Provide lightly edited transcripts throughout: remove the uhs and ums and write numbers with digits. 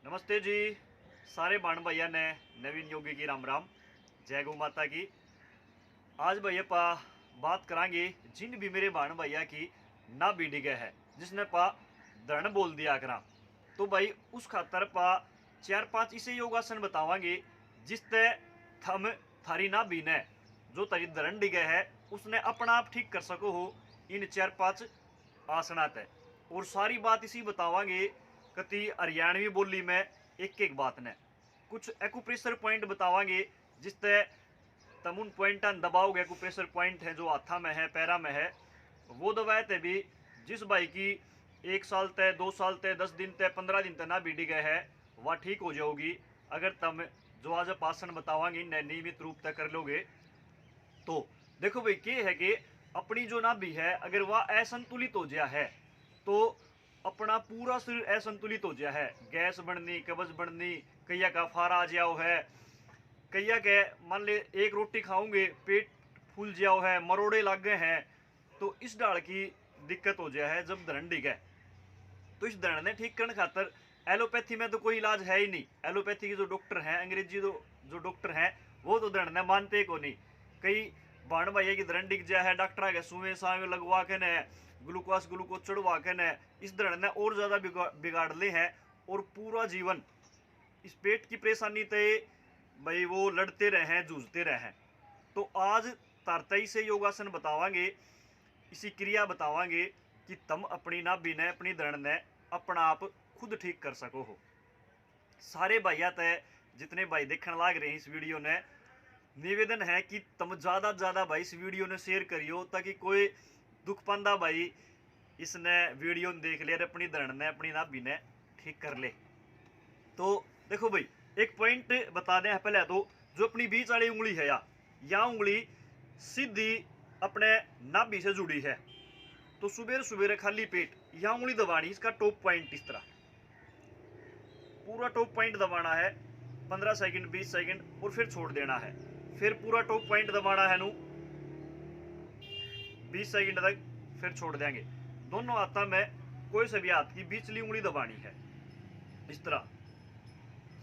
नमस्ते जी। सारे बाण भैया ने नवीन योगी की राम राम, जय गौ माता की। आज भैया पा बात करांगे जिन भी मेरे बाण भैया की ना भी डिगे है जिसने पा धरण बोल दिया करा, तो भाई उस खातर पा 4-5 इसे योगासन बतावांगे जिससे थम थारी ना भी ने जो तारी धरण डिगे है उसने अपना आप ठीक कर सको हो इन 4-5 आसनात है। और सारी बात इसी बतावांगे कति हरियाणवी बोली में एक एक बात ने कुछ एक्यूप्रेशर पॉइंट बतावांगे जिससे तम उन पॉइंट दबाओगे। एक्यूप्रेशर पॉइंट है जो हाथा में है पैरा में है वो दबाए थे भी जिस भाई की 1 साल तय 2 साल तय 10 दिन तय 15 दिन तय ना बीड़ी गए है वह ठीक हो जाओगी अगर तम जो आज आसन बतावांगे नियमित रूप तय कर लोगे। तो देखो भाई क्या है कि अपनी जो नाभि है अगर वह असंतुलित हो गया है तो अपना पूरा शरीर असंतुलित हो गया है, गैस बननी कब्ज बननी कैया का फारा आ जाओ है, कैया के मान ले एक रोटी खाओगे पेट फूल जाओ है, मरोड़े लग गए हैं, तो इस डाल की दिक्कत हो जाए है जब धरण डिगे। तो इस धरण ने ठीक करने खातर एलोपैथी में तो कोई इलाज है ही नहीं। एलोपैथी के जो डॉक्टर हैं अंग्रेजी जो डॉक्टर हैं वो तो धरण ने मानते को नहीं। कई बाण भैया की धरण डिग जाए है डॉक्टर आगे सुवे सावे लगवा के ने ग्लूकोज चढ़वा के ने इस धरण ने और ज्यादा बिगाड़ ले हैं और पूरा जीवन इस पेट की परेशानी ते भाई वो लड़ते रहे हैं जूझते रहे हैं। तो आज तारतई से योगासन बतावांगे, इसी क्रिया बतावांगे कि तुम अपनी नाभि ने अपनी धरण ने अपना आप खुद ठीक कर सको हो। सारे भाइया तय जितने भाई देखने लाग रहे हैं इस वीडियो ने निवेदन है कि तुम ज्यादा से ज्यादा भाई इस वीडियो ने शेयर करियो ताकि कोई दुख पांदा भाई इसने वीडियो देख ले और अपनी धरण ने अपनी नाभि ने ठीक कर ले। तो देखो भाई एक पॉइंट बता दें पहले तो जो अपनी बीच वाली उंगली है या उंगली सीधी अपने नाभि से जुड़ी है तो सुबह सुबह खाली पेट या उंगली दबानी, इसका टॉप पॉइंट इस तरह पूरा टॉप पॉइंट दबाना है 15 सेकंड 20 सेकंड और फिर छोड़ देना है, फिर पूरा टॉप पॉइंट दबाना है 20 सेकंड तक फिर छोड़ देंगे। दोनों हाथों में कोई से भी हाथ की बीचली उंगली दबानी है इस तरह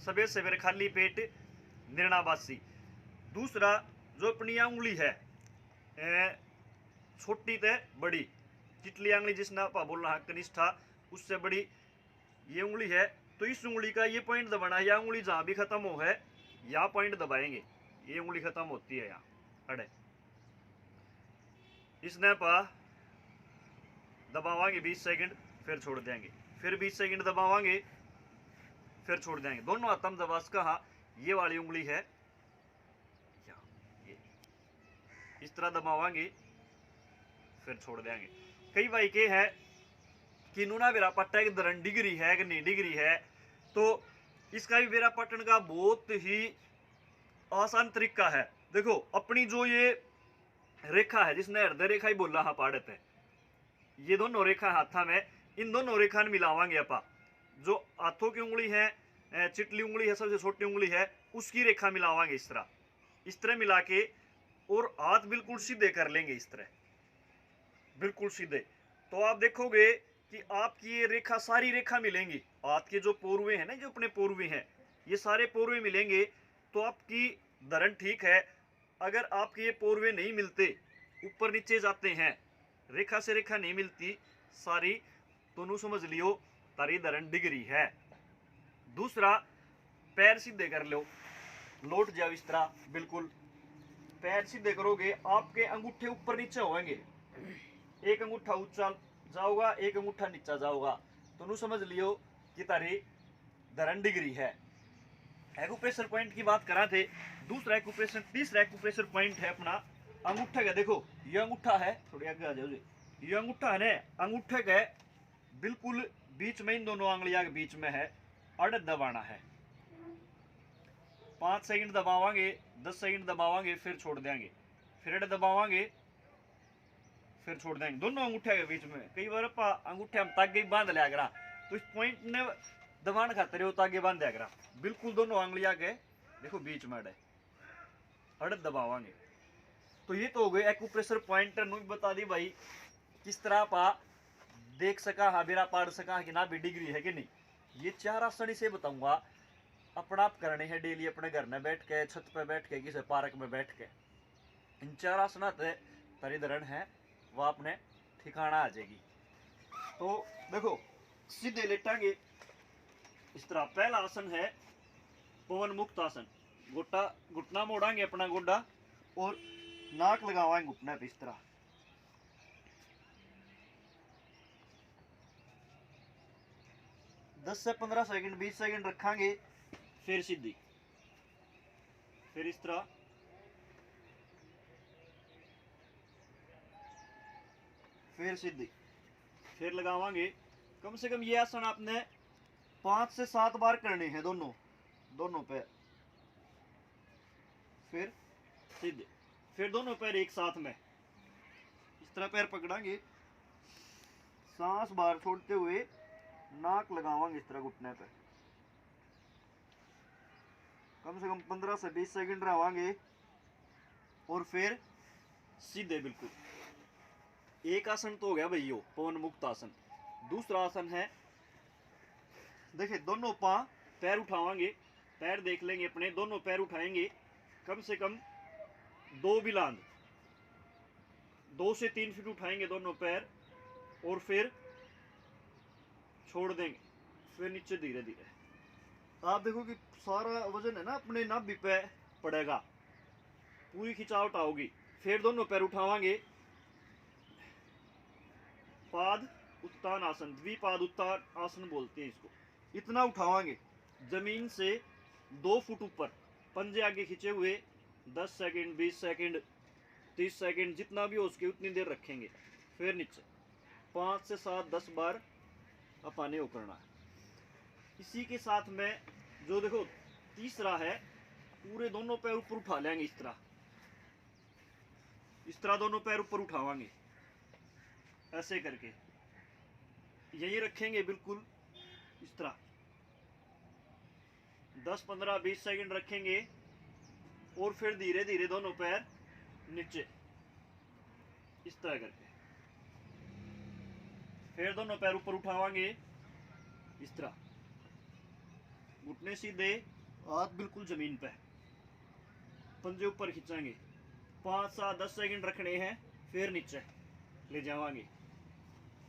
सवेर सवेर खाली पेट निर्णावासी। दूसरा जो अपनी उंगली है छोटी ते बड़ी चिटली उंगली जिसने आप बोल रहा कनिष्ठा उससे बड़ी ये उंगली है तो इस उंगली का ये पॉइंट दबाना है। या उंगली जहां भी खत्म हो है यहाँ पॉइंट दबाएंगे, ये उंगली खत्म होती है यहाँ अड़े इसने पा दबावांगे 20 सेकंड फिर छोड़ देंगे, फिर 20 सेकंड दबावांगे फिर छोड़ देंगे। दोनों हाथों में दबा कहा ये वाली उंगली है ये इस तरह दबावांगे फिर छोड़ देंगे। कई भाई के है कि नूना बेरा पट्टा की धरण डिग्री है कि नहीं डिग्री है तो इसका भी बेरा पट्टन का बहुत ही आसान तरीका है। देखो अपनी जो ये रेखा है जिसने हृदय रेखा ही बोला हाँ पाड़त है, ये दोनों रेखा हाथा में इन दोनों रेखा मिलावांगे अपा जो हाथों की उंगली है चिटली उंगली है सबसे छोटी उंगली है उसकी रेखा मिलावांगे इस तरह मिला के और हाथ बिल्कुल सीधे कर लेंगे इस तरह बिल्कुल सीधे। तो आप देखोगे कि आपकी ये रेखा सारी रेखा मिलेंगी, हाथ के जो पोरवे हैं ना जो अपने पोरवे हैं ये सारे पोरवे मिलेंगे तो आपकी धरण ठीक है। अगर आपके ये पोरवे नहीं मिलते ऊपर नीचे जाते हैं रेखा से रेखा नहीं मिलती सारी तो नू समझ लियो तारी धरण डिग्री है। दूसरा पैर सीधे कर लो, लौट जाओ इस तरह बिल्कुल पैर सीधे करोगे आपके अंगूठे ऊपर नीचे होंगे, एक अंगूठा ऊंचा जाओगा एक अंगूठा नीचा जाओगा तो नू समझ लियो कि तारी धरण डिग्री है। एक्यूप्रेशर पॉइंट की बात करा थे। दूसरा एक्यूप्रेशर तीसरा एक्यूप्रेशर पॉइंट है अपना अंगूठे का। देखो ये अंगूठा है, थोड़ी आगे आ जाओ जी, ये अंगूठा है ना अंगूठे का बिल्कुल बीच में इन दोनों आंगलियां के बीच में है अड़ दबाना है। 5 सेकंड दबावांगे 10 सेकंड दबावांगे फिर छोड़ देंगे, फिर अड़ दबावांगे फिर छोड़ देंगे दोनों अंगूठे के बीच में। कई बार अंगूठे हम तागे बांध लिया करा तो इस पॉइंट ने दबाने खातर वो तागे बांध दिया करा बिल्कुल दोनों आंगलियां के देखो बीच में अड़ दबावांगे। तो ये तो हो गए एक्यूप्रेशर पॉइंट नु बता दी भाई किस तरह पा देख सका हाँ बेरा पाड़ सका कि ना भी डिग्री है कि नहीं। ये 4 आसन इसे बताऊंगा, अपना आप करने हैं डेली अपने घर में बैठ के, छत पे बैठ के, किसी पार्क में बैठ के। इन 4 आसना तरी धरण है वह अपने ठिकाना आ जाएगी। तो देखो सीधे लेटांगे इस तरह। पहला आसन है पवन मुक्त आसन। घुट्टा घुटना मोड़ांगे अपना गोडा और नाक लगावाएंगे घुटने पे इस तरह। दस से 15 सेकंड 20 सेकंड रखांगे, फिर सीधी, फिर इस तरह, फिर सीधी, फिर लगावांगे। कम से कम ये आसन आपने 5 से 7 बार करने हैं दोनों पैर। फिर सीधे, फिर दोनों पैर एक साथ में इस तरह पैर पकड़ांगे, सांस बाहर छोड़ते हुए नाक लगावांगे इस तरह घुटने पे। कम से कम 15 से 20 सेकंड रहांगे और फिर सीधे बिल्कुल। एक आसन तो हो गया भाई यो पवन मुक्त आसन। दूसरा आसन है, देखिए दोनों पांव पैर उठावांगे, पैर देख लेंगे अपने, दोनों पैर उठाएंगे कम से कम 2 बिलांद 2 से 3 फीट उठाएंगे दोनों पैर और फिर छोड़ देंगे, फिर नीचे धीरे धीरे। आप देखो कि सारा वजन है ना अपने नाभि पे पड़ेगा, पूरी खिंचावट आओगी। फिर दोनों पैर उठावांगे, पाद उत्तान आसन, द्विपाद उत्तान आसन बोलते हैं इसको। इतना उठावांगे जमीन से 2 फुट ऊपर, पंजे आगे खींचे हुए 10 सेकंड 20 सेकंड 30 सेकंड जितना भी हो उसके उतनी देर रखेंगे। फिर नीचे 5 से 7 10 बार अपाने हो करना है। इसी के साथ में जो देखो तीसरा है, पूरे दोनों पैर ऊपर उठा लेंगे इस तरह दोनों पैर ऊपर उठावांगे ऐसे करके, यही रखेंगे बिल्कुल इस तरह। 10 15 20 सेकंड रखेंगे और फिर धीरे धीरे दोनों पैर नीचे इस तरह करके, फिर दोनों पैर ऊपर उठावांगे इस तरह, घुटने सीधे, हाथ बिल्कुल जमीन पे, पंजे ऊपर खींचेंगे। 5 7 10 सेकंड रखने हैं, फिर नीचे ले जावांगे।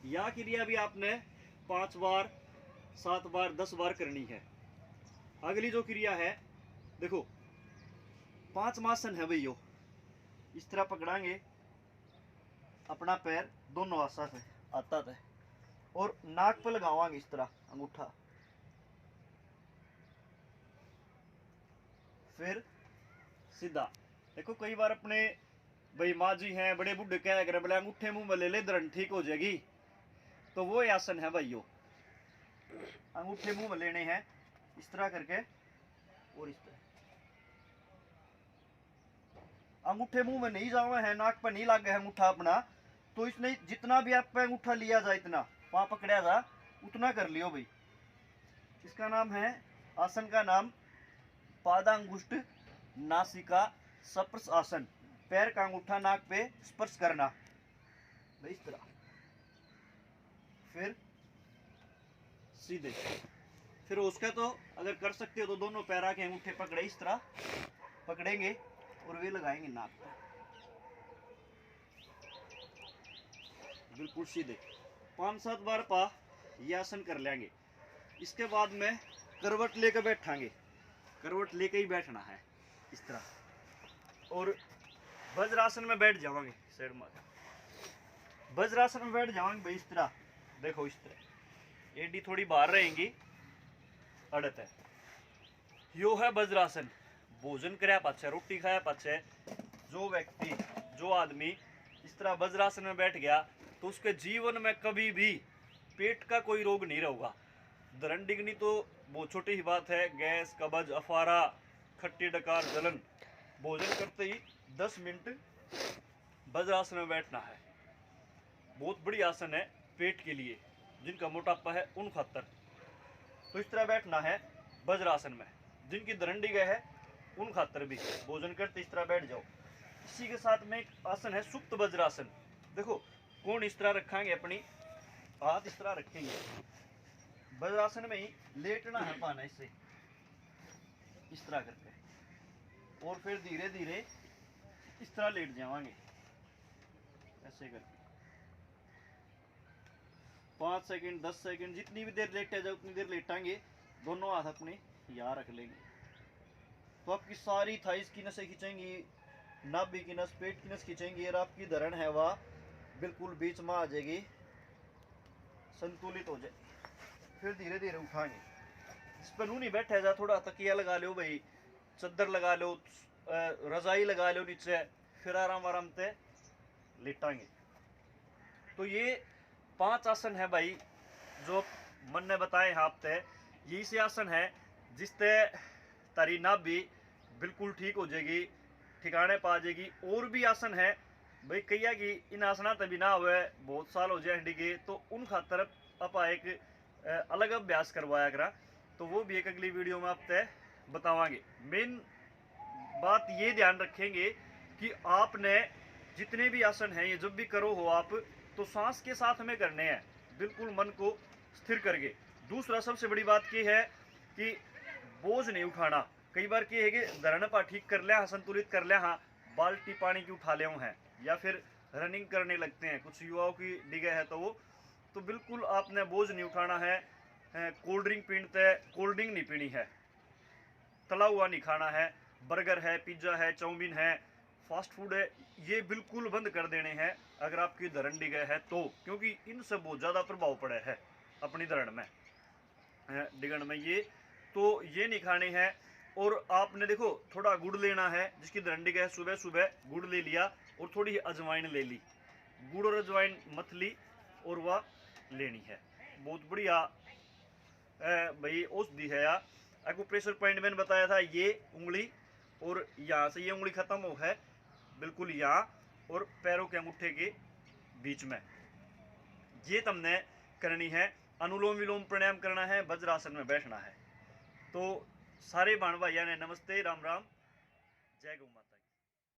या क्रिया भी आपने 5 बार 7 बार 10 बार करनी है। अगली जो क्रिया है देखो 5 आसन है भैया, इस तरह पकड़ांगे अपना पैर दोनों आसा से आता है और नाक पे लगावांगे इस तरह अंगूठा, फिर सीधा। देखो कई बार अपने भाई माँ जी हैं बड़े बुढ़े क्या करे, बोले अंगूठे मुंह में ले ले दरन ठीक हो जाएगी, तो वो आसन है भाइयों। अंगूठे मुंह में लेने हैं इस तरह करके और इस तरह, अंगूठे मुंह में नहीं जावा है, नाक पर नहीं लगा है अंगूठा अपना, तो इसने जितना भी आप पे अंगूठा लिया जाए, इतना वहां पकड़ा जा उतना कर लियो भाई। इसका नाम है, आसन का नाम पादांगुष्ठ नासिका स्पर्श आसन। पैर का अंगूठा नाक पे स्पर्श करना भाई इस तरह, फिर सीधे। फिर उसका तो अगर कर सकते हो तो दोनों पैर के अंगूठे पकड़े इस तरह पकड़ेंगे और वे लगाएंगे नाक पे बिल्कुल सीधे। 5 7 बार पा ये आसन कर लेंगे। इसके बाद में करवट लेकर बैठांगे, करवट लेके ही बैठना है इस तरह, और वज्रासन में बैठ जावांगे। साइड में वज्रासन में बैठ जावांगे भाई इस तरह। देखो इस तरह एडी थोड़ी बाहर रहेंगी, अड़त है। यो है वज्रासन। भोजन कराया पाछे, रोटी खाया पाछे जो व्यक्ति जो आदमी इस तरह वज्रासन में बैठ गया तो उसके जीवन में कभी भी पेट का कोई रोग नहीं रहेगा। धरण डिगनी तो बहुत छोटी ही बात है, गैस कब्ज अफारा खट्टी डकार जलन, भोजन करते ही 10 मिनट वज्रासन में बैठना है। बहुत बड़ी आसन है पेट के लिए, जिनका मोटापा है उन खातर। तो इस तरह बैठना है वज्रासन में। जिनकी धरण डिग है उन खातर भी भोजन करते इस तरह बैठ जाओ। इसी के साथ में एक आसन है सुप्त वज्रासन। देखो कौन इस तरह रखेंगे, अपनी हाथ इस तरह रखेंगे, वज्रासन में ही लेटना है पाना इससे, इस तरह करके, और फिर धीरे धीरे इस तरह लेट जाएंगे ऐसे करके। 5 सेकंड 10 सेकंड जितनी भी देर लेटे जाए उतनी देर लेटांगे। दोनों हाथ अपने यहाँ रख लेंगे तो आपकी सारी थाइस की नसें खींचेंगी, नाभि की नस, पेट की नस खींचेंगी, और आपकी धरण है वह बिल्कुल बीच में आ जाएगी, संतुलित हो जाएगी। फिर धीरे धीरे उठाएंगे। इस पर नहीं बैठे जा, थोड़ा तकिया लगा लो भाई, चद्दर लगा लो, रजाई लगा लो नीचे, फिर आराम आराम से लेटाएंगे। तो ये 5 आसन है भाई जो मन ने बताए हैं आप तय। यही से आसन है जिससे तारी नाभि बिल्कुल ठीक हो जाएगी, ठिकाने पा जाएगी। और भी आसन है भाई, कहिया कि इन आसना तभी ना हुए बहुत साल हो जाए हंडी के, तो उन खातर आप एक अलग अभ्यास करवाया करा, तो वो भी एक अगली वीडियो में आप तय बतावांगे। मेन बात ये ध्यान रखेंगे कि आपने जितने भी आसन हैं ये जब भी करो हो आप, तो सांस के साथ में करने हैं, बिल्कुल मन को स्थिर करके। दूसरा सबसे बड़ी बात ये है कि बोझ नहीं उठाना। कई बार क्या है कि धरण पा ठीक कर लिया, संतुलित कर लिया, हाँ बाल्टी पानी की उठा ले हैं, या फिर रनिंग करने लगते हैं, कुछ युवाओं की डिगे है तो बिल्कुल आपने बोझ नहीं उठाना है। कोल्ड ड्रिंक पीते, कोल्ड ड्रिंक नहीं पीनी है, तला हुआ नहीं खाना है, बर्गर है, पिज्ज़ा है, चाउमीन है, फास्ट फूड है, ये बिल्कुल बंद कर देने हैं अगर आपकी धरण डिगे है तो, क्योंकि इनसे बहुत ज़्यादा प्रभाव पड़ा है अपनी धरण में, डिगन में ये, तो ये नहीं खाने हैं। और आपने देखो थोड़ा गुड़ लेना है, जिसकी धरण डिगे है सुबह सुबह गुड़ ले लिया और थोड़ी अजवाइन ले ली, गुड़ और अजवाइन मत ली और वह लेनी है। बहुत बढ़िया भाई औषधि है यार। आपको प्रेशर पॉइंट मैंने बताया था, ये उंगली और यहाँ से ये उंगली खत्म हो है बिल्कुल यहाँ, और पैरों के अंगूठे के बीच में, ये तुमने करनी है। अनुलोम विलोम प्राणायाम करना है, वज्रासन में बैठना है। तो सारे भाण भाइयों ने नमस्ते, राम राम, जय गौ माता।